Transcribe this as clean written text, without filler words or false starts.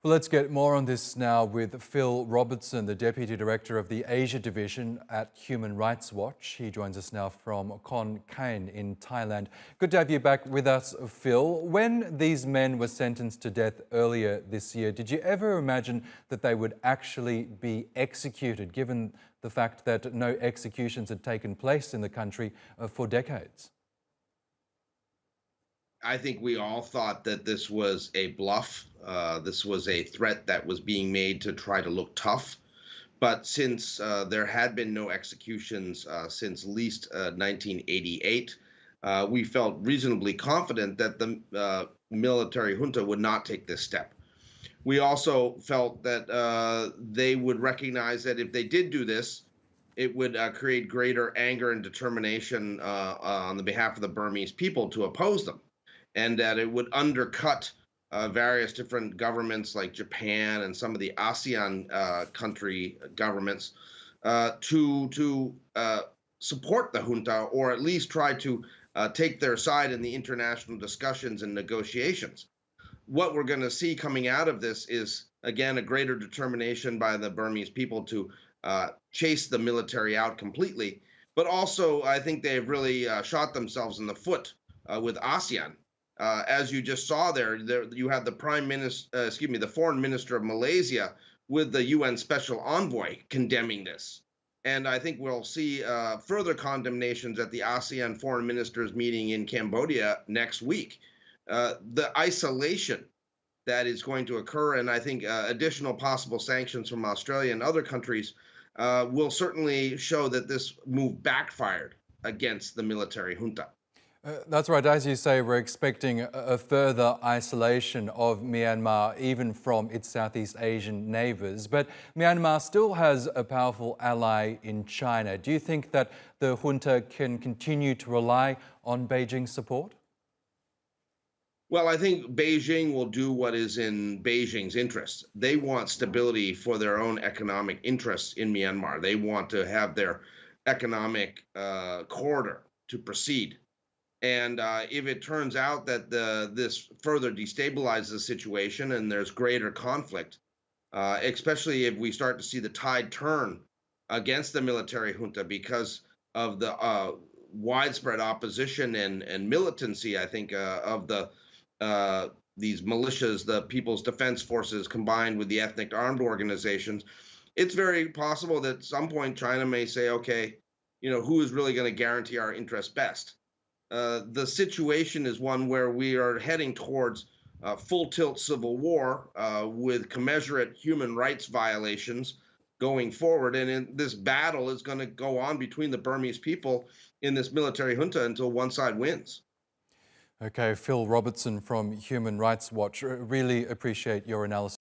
Well, let's get more on this now with Phil Robertson, the Deputy Director of the Asia Division at Human Rights Watch. He joins us now from Kon Kaen in Thailand. Good to have you back with us, Phil. When these men were sentenced to death earlier this year, did you ever imagine that they would actually be executed, given the fact that no executions had taken place in the country for decades? I think we all thought that this was a bluff. This was a threat that was being made to try to look tough. But since there had been no executions since at least 1988, we felt reasonably confident that the military junta would not take this step. We also felt that they would recognize that if they did do this, it would create greater anger and determination on the behalf of the Burmese people to oppose them, and that it would undercut various different governments like Japan and some of the ASEAN country governments to support the junta, or at least try to take their side in the international discussions and negotiations. What we're going to see coming out of this is, again, a greater determination by the Burmese people to chase the military out completely. But also, I think they've really shot themselves in the foot with ASEAN. As you just saw there you have the the foreign minister of Malaysia with the UN special envoy condemning this. And I think we'll see further condemnations at the ASEAN foreign ministers meeting in Cambodia next week. The isolation that is going to occur, and I think additional possible sanctions from Australia and other countries will certainly show that this move backfired against the military junta. That's right. As you say, we're expecting a further isolation of Myanmar, even from its Southeast Asian neighbours. But Myanmar still has a powerful ally in China. Do you think that the junta can continue to rely on Beijing's support? Well, I think Beijing will do what is in Beijing's interests. They want stability for their own economic interests in Myanmar. They want to have their economic corridor to proceed. And if it turns out that this further destabilizes the situation and there's greater conflict, especially if we start to see the tide turn against the military junta because of the widespread opposition and militancy, I think, of these militias, the People's Defense Forces, combined with the ethnic armed organizations, it's very possible that at some point China may say, okay, who is really going to guarantee our interests best? The situation is one where we are heading towards full tilt civil war with commensurate human rights violations going forward. And this battle is going to go on between the Burmese people in this military junta until one side wins. Okay, Phil Robertson from Human Rights Watch, really appreciate your analysis.